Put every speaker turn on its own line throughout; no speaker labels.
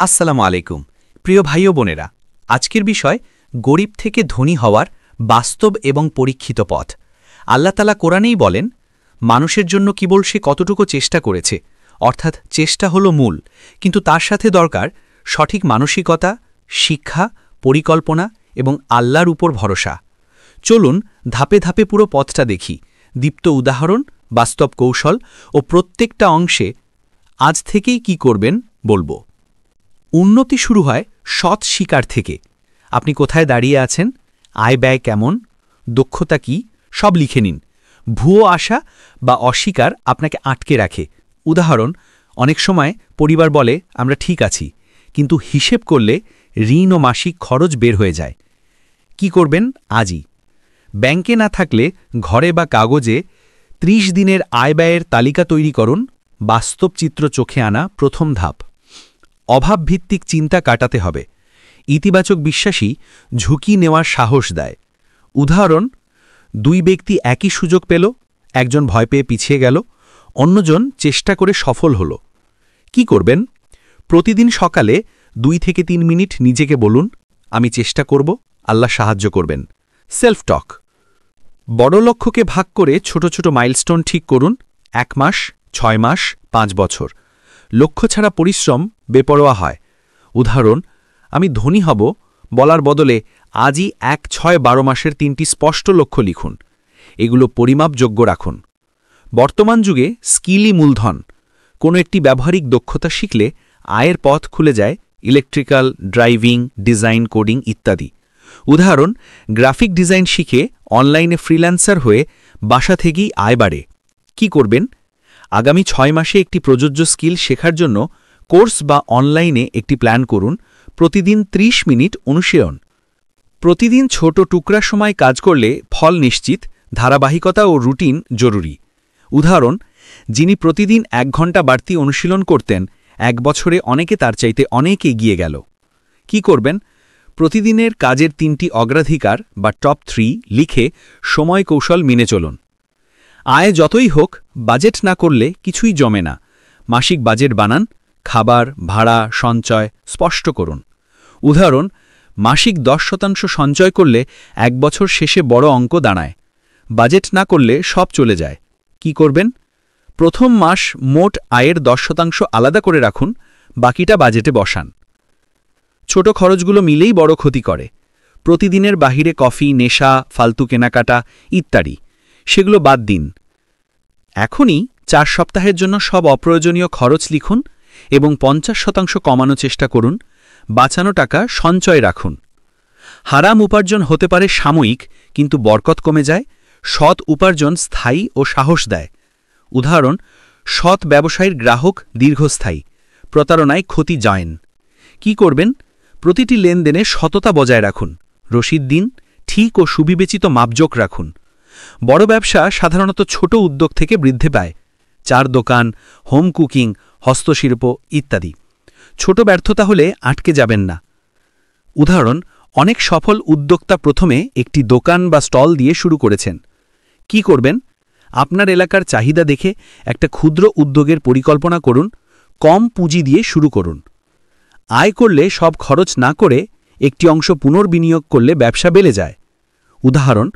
আসসালামু আলাইকুম প্রিয় ভাই ও বোনেরা, আজকের বিষয় গরিব থেকে ধনী হওয়ার বাস্তব এবং পরীক্ষিত পথ। আল্লাহ তাআলা কোরআনেই বলেন, মানুষের জন্য কেবল সে কতটুকু চেষ্টা করেছে, অর্থাৎ চেষ্টা হলো মূল, কিন্তু তার সাথে দরকার সঠিক মানসিকতা, শিক্ষা, পরিকল্পনা এবং আল্লাহর উপর ভরসা। চলুন ধাপে ধাপে পুরো পথটা দেখি, দীপ্ত উদাহরণ, বাস্তব কৌশল ও প্রত্যেকটা অংশে আজ থেকেই কি করবেন বলবো। উন্নতি শুরু হয় সৎ স্বীকার থেকে। আপনি কোথায় দাঁড়িয়ে আছেন, আয় ব্যয় কেমন, দক্ষতা কি, সব লিখে নিন। ভুয়ো আশা বা অস্বীকার আপনাকে আটকে রাখে। উদাহরণ, অনেক সময় পরিবার বলে আমরা ঠিক আছি, কিন্তু হিসেব করলে ঋণ ও মাসিক খরচ বের হয়ে যায়। কি করবেন আজই? ব্যাংকে না থাকলে ঘরে বা কাগজে ৩০ দিনের আয় ব্যয়ের তালিকা তৈরি করুন। বাস্তব চিত্র চোখে আনা প্রথম ধাপ। অভাবভিত্তিক চিন্তা কাটাতে হবে। ইতিবাচক বিশ্বাসী ঝুঁকি নেওয়ার সাহস দেয়। উদাহরণ, ২ ব্যক্তি একই সুযোগ পেল, একজন ভয় পেয়ে পিছিয়ে গেল, অন্যজন চেষ্টা করে সফল হল। কি করবেন? প্রতিদিন সকালে ২ থেকে ৩ মিনিট নিজেকে বলুন, আমি চেষ্টা করব, আল্লাহ সাহায্য করবেন। সেলফ টক। বড় লক্ষ্যকে ভাগ করে ছোট ছোট মাইলস্টোন ঠিক করুন। ১ মাস, ৬ মাস, ৫ বছর। লক্ষ্য ছাড়া পরিশ্রম বেপরোয়া হয়। উদাহরণ, আমি ধনী হব বলার বদলে আজই ১, ৬, ১২ মাসের ৩টি স্পষ্ট লক্ষ্য লিখুন। এগুলো পরিমাপযোগ্য রাখুন। বর্তমান যুগে স্কিলই মূলধন। কোনো একটি ব্যবহারিক দক্ষতা শিখলে আয়ের পথ খুলে যায়, ইলেকট্রিক্যাল, ড্রাইভিং, ডিজাইন, কোডিং ইত্যাদি। উদাহরণ, গ্রাফিক ডিজাইন শিখে অনলাইনে ফ্রিল্যান্সার হয়ে বাসা থেকেই আয় বাড়ে। কি করবেন? আগামী ৬ মাসে একটি প্রযোজ্য স্কিল শেখার জন্য কোর্স বা অনলাইনে একটি প্ল্যান করুন। প্রতিদিন ৩০ মিনিট অনুশীলন। প্রতিদিন ছোট টুকরা সময় কাজ করলে ফল নিশ্চিত। ধারাবাহিকতা ও রুটিন জরুরি। উদাহরণ, যিনি প্রতিদিন ১ ঘন্টা বাড়তি অনুশীলন করতেন, ১ বছরে অনেকে তার চাইতে অনেক এগিয়ে গেল। কি করবেন? প্রতিদিনের কাজের ৩টি অগ্রাধিকার বা টপ ৩ লিখে সময় কৌশল মেনে চলুন। আয় যতই হোক, বাজেট না করলে কিছুই জমে না। মাসিক বাজেট বানান। খাবার, ভাড়া, সঞ্চয় স্পষ্ট করুন। উদাহরণ, মাসিক ১০% সঞ্চয় করলে ১ বছর শেষে বড় অঙ্ক দাঁড়ায়। বাজেট না করলে সব চলে যায়। কি করবেন? প্রথম মাস মোট আয়ের ১০% আলাদা করে রাখুন, বাকিটা বাজেটে বসান। ছোট খরচগুলো মিলেই বড় ক্ষতি করে। প্রতিদিনের বাহিরে কফি, নেশা, ফালতু কেনাকাটা ইত্যাদি, সেগুলো বাদ দিন। এখনই ৪ সপ্তাহের জন্য সব অপ্রয়োজনীয় খরচ লিখুন এবং ৫০% কমানোর চেষ্টা করুন। বাঁচানো টাকা সঞ্চয় রাখুন। হারাম উপার্জন হতে পারে সাময়িক, কিন্তু বরকত কমে যায়। সৎ উপার্জন স্থায়ী ও সাহস দেয়। উদাহরণ, সৎ ব্যবসায়ীর গ্রাহক দীর্ঘস্থায়ী, প্রতারণায় ক্ষতি যায়ন। কি করবেন? প্রতিটি লেনদেনে সততা বজায় রাখুন। রসিদ দিন, ঠিক ও সুবিবেচিত মাপজোক রাখুন। বড় ব্যবসা সাধারণত ছোট উদ্যোগ থেকে বৃদ্ধি পায়। চার দোকান, হোম কুকিং, হস্তশিল্প ইত্যাদি। ছোট ব্যর্থতা হলে আটকে যাবেন না। উদাহরণ, অনেক সফল উদ্যোক্তা প্রথমে একটি দোকান বা স্টল দিয়ে শুরু করেছেন। কি করবেন? আপনার এলাকার চাহিদা দেখে একটা ক্ষুদ্র উদ্যোগের পরিকল্পনা করুন। কম পুঁজি দিয়ে শুরু করুন। আয় করলে সব খরচ না করে একটি অংশ পুনর্বিনিয়োগ করলে ব্যবসা বেড়ে যায়। উদাহরণ,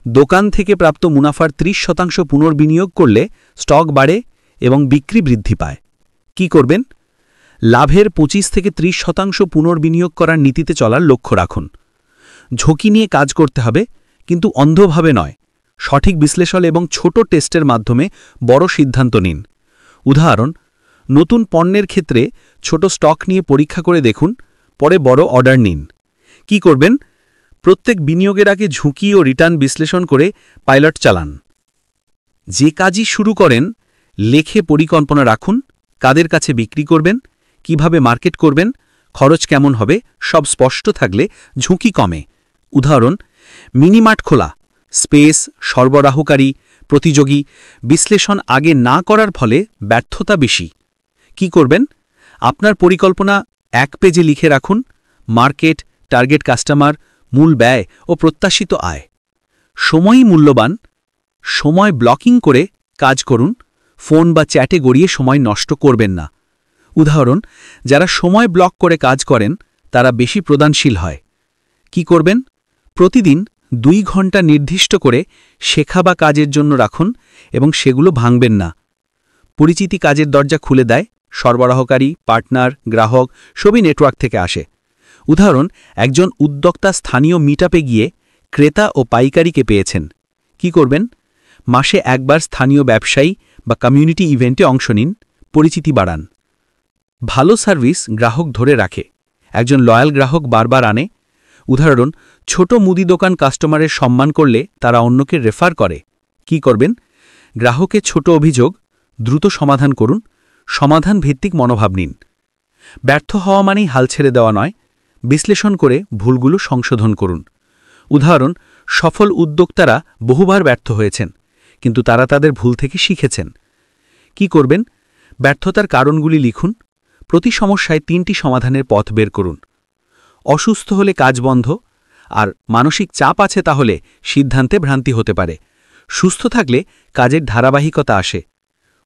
দোকান থেকে প্রাপ্ত মুনাফার ৩০% পুনর্বিনিয়োগ করলে স্টক বাড়ে এবং বিক্রি বৃদ্ধি পায়। কি করবেন? লাভের ২৫ থেকে ৩০% পুনর্বিনিয়োগ করার নীতিতে চলার লক্ষ্য রাখুন। ঝুঁকি নিয়ে কাজ করতে হবে, কিন্তু অন্ধভাবে নয়। সঠিক বিশ্লেষণ এবং ছোট টেস্টের মাধ্যমে বড় সিদ্ধান্ত নিন। উদাহরণ, নতুন পণ্যের ক্ষেত্রে ছোট স্টক নিয়ে পরীক্ষা করে দেখুন, পরে বড় অর্ডার নিন। কি করবেন? প্রত্যেক বিনিয়োগের আগে ঝুঁকি ও রিটার্ন বিশ্লেষণ করে পাইলট চালান। যে কাজই শুরু করেন, লেখে পরিকল্পনা রাখুন। কাদের কাছে বিক্রি করবেন, কিভাবে মার্কেট করবেন, খরচ কেমন হবে, সব স্পষ্ট থাকলে ঝুঁকি কমে। উদাহরণ, মিনিমার্ট খোলা, স্পেস, সরবরাহকারী, প্রতিযোগী বিশ্লেষণ আগে না করার ফলে ব্যর্থতা বেশি। কি করবেন? আপনার পরিকল্পনা ১ পেজে লিখে রাখুন। মার্কেট, টার্গেট কাস্টমার, মূল ব্যয় ও প্রত্যাশিত আয়। সময়ই মূল্যবান। সময় ব্লকিং করে কাজ করুন। ফোন বা চ্যাটে গড়িয়ে সময় নষ্ট করবেন না। উদাহরণ, যারা সময় ব্লক করে কাজ করেন তারা বেশি প্রদানশীল হয়। কি করবেন? প্রতিদিন 2 ঘন্টা নির্দিষ্ট করে শেখা বা কাজের জন্য রাখুন এবং সেগুলো ভাঙবেন না। পরিচিতি কাজের দরজা খুলে দেয়, সরবরাহকারী, পার্টনার, গ্রাহক সবই নেটওয়ার্ক থেকে আসে। উদাহরণ, একজন উদ্যোক্তা স্থানীয় মিটআপে গিয়ে ক্রেতা ও পাইকারিকে পেয়েছেন। কি করবেন? মাসে একবার স্থানীয় ব্যবসায়ী বা কমিউনিটি ইভেন্টে অংশ নিন, পরিচিতি বাড়ান। ভালো সার্ভিস গ্রাহক ধরে রাখে, একজন লয়াল গ্রাহক বারবার আনে। উদাহরণ, ছোট মুদি দোকান কাস্টমারের সম্মান করলে তারা অন্যকে রেফার করে। কি করবেন? গ্রাহকের ছোট অভিযোগ দ্রুত সমাধান করুন, সমাধান ভিত্তিক মনোভাব নিন। ব্যর্থ হওয়া মানেই হাল ছেড়ে দেওয়া নয়, বিশ্লেষণ করে ভুলগুলো সংশোধন করুন। উদাহরণ, সফল উদ্যোক্তারা বহুবার ব্যর্থ হয়েছেন, কিন্তু তারা তাদের ভুল থেকে শিখেছেন। কি করবেন? ব্যর্থতার কারণগুলি লিখুন, প্রতি সমস্যায় 3টি সমাধানের পথ বের করুন। অসুস্থ হলে কাজ বন্ধ, আর মানসিক চাপ আছে তাহলে সিদ্ধান্তে ভ্রান্তি হতে পারে। সুস্থ থাকলে কাজের ধারাবাহিকতা আসে।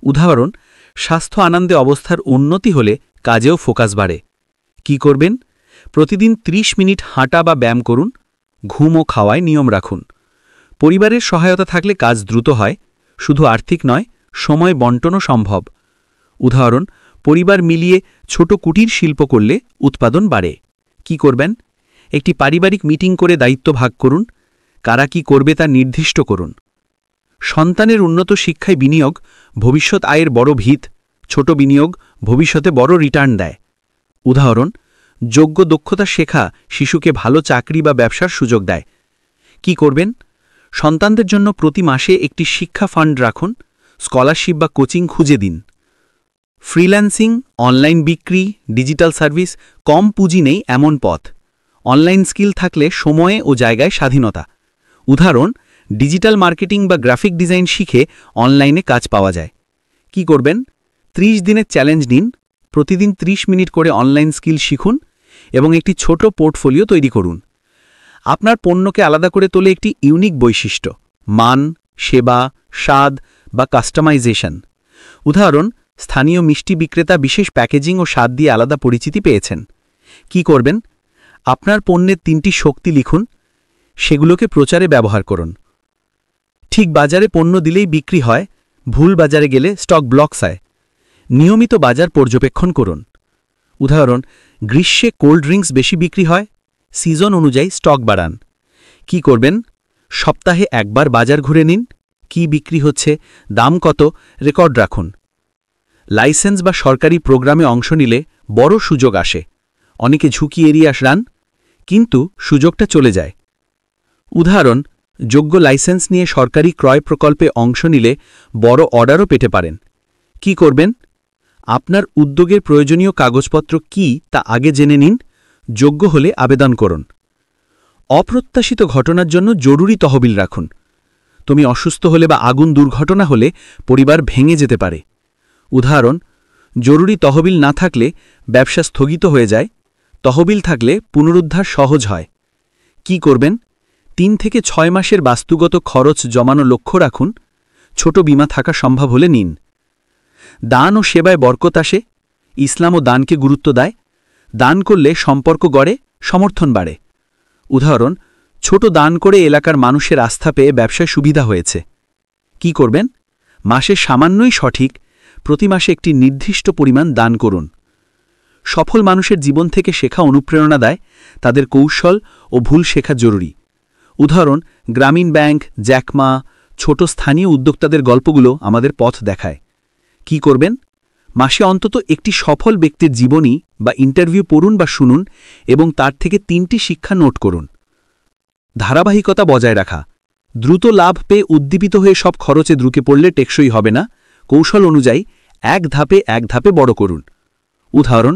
উদাহরণ, স্বাস্থ্য আনন্দে অবস্থার উন্নতি হলে কাজেও ফোকাস বাড়ে। কি করবেন? প্রতিদিন 30 মিনিট হাঁটা বা ব্যায়াম করুন, ঘুম ও খাওয়ায় নিয়ম রাখুন। পরিবারের সহায়তা থাকলে কাজ দ্রুত হয়, শুধু আর্থিক নয়, সময় বন্টনও সম্ভব। উদাহরণ, পরিবার মিলিয়ে ছোট কুটির শিল্প করলে উৎপাদন বাড়ে। কি করবেন? একটি পারিবারিক মিটিং করে দায়িত্ব ভাগ করুন, কারা কি করবে তা নির্দিষ্ট করুন। সন্তানের উন্নত শিক্ষায় বিনিয়োগ ভবিষ্যৎ আয়ের বড় ভিত, ছোট বিনিয়োগ ভবিষ্যতে বড় রিটার্ন দেয়। উদাহরণ, যোগ্য দক্ষতা শেখা শিশুকে ভালো চাকরি বা ব্যবসার সুযোগ দেয়। কি করবেন? সন্তানদের জন্য প্রতি মাসে একটি শিক্ষা ফান্ড রাখুন, স্কলারশিপ বা কোচিং খুঁজে দিন। ফ্রিল্যান্সিং, অনলাইন বিক্রি, ডিজিটাল সার্ভিস, কম পুঁজি নেই এমন পথ। অনলাইন স্কিল থাকলে সময়ে ও জায়গায় স্বাধীনতা। উদাহরণ, ডিজিটাল মার্কেটিং বা গ্রাফিক ডিজাইন শিখে অনলাইনে কাজ পাওয়া যায়। কি করবেন? 30 দিনের চ্যালেঞ্জ নিন, প্রতিদিন 30 মিনিট করে অনলাইন স্কিল শিখুন এবং একটি ছোট পোর্টফোলিও তৈরি করুন। আপনার পণ্যকে আলাদা করে তোলে একটি ইউনিক বৈশিষ্ট্য, মান, সেবা, স্বাদ বা কাস্টমাইজেশন। উদাহরণ, স্থানীয় মিষ্টি বিক্রেতা বিশেষ প্যাকেজিং ও স্বাদ দিয়ে আলাদা পরিচিতি পেয়েছেন। কি করবেন? আপনার পণ্যের 3টি শক্তি লিখুন, সেগুলোকে প্রচারে ব্যবহার করুন। ঠিক বাজারে পণ্য দিলেই বিক্রি হয়, ভুল বাজারে গেলে স্টক ব্লকস হয়। নিয়মিত বাজার পর্যবেক্ষণ করুন। উদাহরণ, গ্রীষ্মে কোল্ড ড্রিঙ্কস বেশি বিক্রি হয়, সিজন অনুযায়ী স্টক বাড়ান। কি করবেন? সপ্তাহে একবার বাজার ঘুরে নিন, কি বিক্রি হচ্ছে, দাম কত, রেকর্ড রাখুন। লাইসেন্স বা সরকারি প্রোগ্রামে অংশ নিলে বড় সুযোগ আসে। অনেকে ঝুঁকি এড়িয়ে আসেন, কিন্তু সুযোগটা চলে যায়। উদাহরণ, যোগ্য লাইসেন্স নিয়ে সরকারি ক্রয় প্রকল্পে অংশ নিলে বড় অর্ডারও পেতে পারেন। কি করবেন? আপনার উদ্যোগের প্রয়োজনীয় কাগজপত্র কি তা আগে জেনে নিন, যোগ্য হলে আবেদন করুন। অপ্রত্যাশিত ঘটনার জন্য জরুরি তহবিল রাখুন। তুমি অসুস্থ হলে বা আগুন দুর্ঘটনা হলে পরিবার ভেঙে যেতে পারে। উদাহরণ, জরুরি তহবিল না থাকলে ব্যবসা স্থগিত হয়ে যায়, তহবিল থাকলে পুনরুদ্ধার সহজ হয়। কি করবেন? 3 থেকে 6 মাসের বাস্তুগত খরচ জমানো লক্ষ্য রাখুন, ছোট বীমা থাকা সম্ভব হলে নিন। দান ও সেবায় বরকত আসে, ইসলামও দানকে গুরুত্ব দেয়। দান করলে সম্পর্ক গড়ে, সমর্থন বাড়ে। উদাহরণ, ছোট দান করে এলাকার মানুষের আস্থা পেয়ে ব্যবসায় সুবিধা হয়েছে। কি করবেন? মাসে সামান্যই সঠিক, প্রতি মাসে একটি নির্দিষ্ট পরিমাণ দান করুন। সফল মানুষের জীবন থেকে শেখা অনুপ্রেরণা দেয়, তাদের কৌশল ও ভুল শেখা জরুরি। উদাহরণ, গ্রামীণ ব্যাংক, জ্যাকমা, ছোট স্থানীয় উদ্যোক্তাদের গল্পগুলো আমাদের পথ দেখায়। কি করবেন? মাসে অন্তত একটি সফল ব্যক্তির জীবনী বা ইন্টারভিউ পড়ুন বা শুনুন এবং তার থেকে 3টি শিক্ষা নোট করুন। ধারাবাহিকতা বজায় রাখা, দ্রুত লাভ পেয়ে উদ্দীপিত হয়ে সব খরচে দ্রুকে পড়লে টেকসই হবে না, কৌশল অনুযায়ী এক ধাপে বড় করুন। উদাহরণ,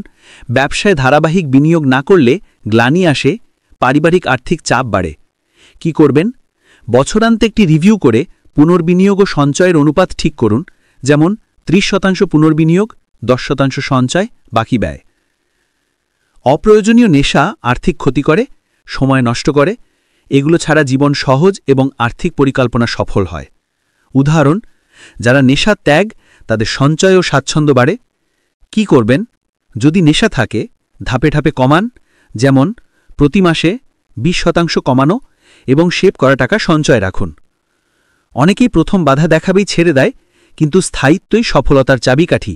ব্যবসায় ধারাবাহিক বিনিয়োগ না করলে গ্লানি আসে, পারিবারিক আর্থিক চাপ বাড়ে। কি করবেন? বছরান্তে একটি রিভিউ করে পুনর্বিনিয়োগ ও সঞ্চয়ের অনুপাত ঠিক করুন, যেমন 30% পুনর্বিনিয়োগ, 10% সঞ্চয়, বাকি ব্যয়। অপ্রয়োজনীয় নেশা আর্থিক ক্ষতি করে, সময় নষ্ট করে, এগুলো ছাড়া জীবন সহজ এবং আর্থিক পরিকল্পনা সফল হয়। উদাহরণ, যারা নেশা ত্যাগ তাদের সঞ্চয় ও স্বাচ্ছন্দ্য বাড়ে। কি করবেন? যদি নেশা থাকে ধাপে ধাপে কমান, যেমন প্রতি মাসে 20% কমানো এবং সেভ করা টাকা সঞ্চয় রাখুন। অনেকেই প্রথম বাধা দেখাবেই ছেড়ে দেয়, কিন্তু স্থায়িত্বই সফলতার চাবিকাঠি।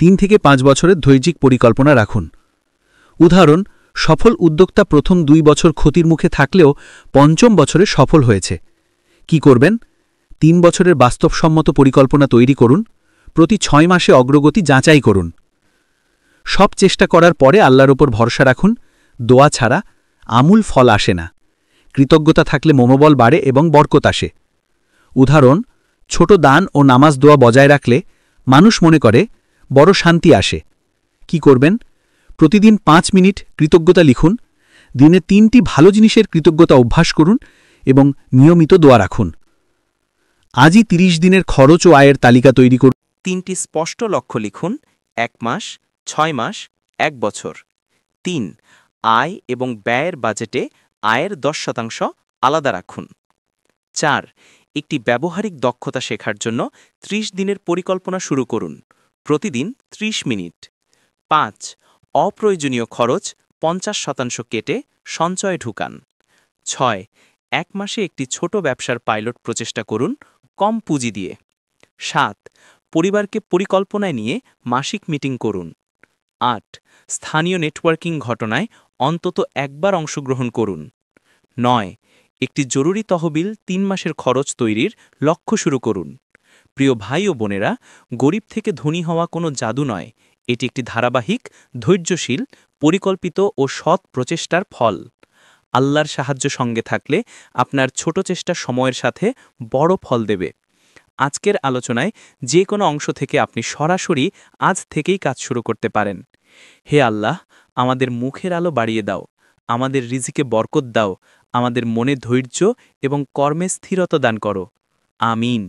3 থেকে 5 বছরের ধৈর্যিক পরিকল্পনা রাখুন। উদাহরণ, সফল উদ্যোক্তা প্রথম 2 বছর ক্ষতির মুখে থাকলেও 5ম বছরে সফল হয়েছে। কি করবেন? 3 বছরের বাস্তবসম্মত পরিকল্পনা তৈরি করুন। প্রতি 6 মাসে অগ্রগতি যাচাই করুন। সব চেষ্টা করার পরে আল্লাহর ওপর ভরসা রাখুন। দোয়া ছাড়া আমূল ফল আসে না। কৃতজ্ঞতা থাকলে মনোবল বাড়ে এবং বরকত আসে। উদাহরণ, ছোট দান ও নামাজ দোয়া বজায় রাখলে মানুষ মনে করে বড় শান্তি আসে। কি করবেন? প্রতিদিন 5 মিনিট কৃতজ্ঞতা লিখুন। দিনে 3টি ভালো জিনিসের কৃতজ্ঞতা অভ্যাস করুন এবং নিয়মিত দোয়া রাখুন। আজই 30 দিনের খরচ ও আয়ের তালিকা তৈরি করুন।
3টি স্পষ্ট লক্ষ্য লিখুন: 1 মাস, 6 মাস, 1 বছর। 3. আয় এবং ব্যয়ের বাজেটে আয়ের 10% আলাদা রাখুন। 4. একটি ব্যবহারিক দক্ষতা শেখার জন্য 30 দিনের পরিকল্পনা শুরু করুন, প্রতিদিন 30 মিনিট। 5. অপ্রয়োজনীয় খরচ 50% কেটে সঞ্চয়ে ঢুকান। 6. 1 মাসে একটি ছোট ব্যবসার পাইলট প্রচেষ্টা করুন, কম পুঁজি দিয়ে। 7. পরিবারকে পরিকল্পনায় নিয়ে মাসিক মিটিং করুন। 8. স্থানীয় নেটওয়ার্কিং ঘটনায় অন্তত একবার অংশগ্রহণ করুন। 9. একটি জরুরি তহবিল 3 মাসের খরচ তৈরির লক্ষ্য শুরু করুন। প্রিয় ভাই ও বোনেরা, গরিব থেকে ধনী হওয়া কোনো জাদু নয়, এটি একটি ধারাবাহিক, ধৈর্যশীল, পরিকল্পিত ও সৎ প্রচেষ্টার ফল। আল্লাহর সাহায্য সঙ্গে থাকলে আপনার ছোট চেষ্টা সময়ের সাথে বড় ফল দেবে। আজকের আলোচনায় যে কোনো অংশ থেকে আপনি সরাসরি আজ থেকেই কাজ শুরু করতে পারেন। হে আল্লাহ, আমাদের মুখের আলো বাড়িয়ে দাও, আমাদের রিজিকে বরকত দাও, আমাদের মনে ধৈর্য এবং কর্মে স্থিরতা দান করো। আমিন।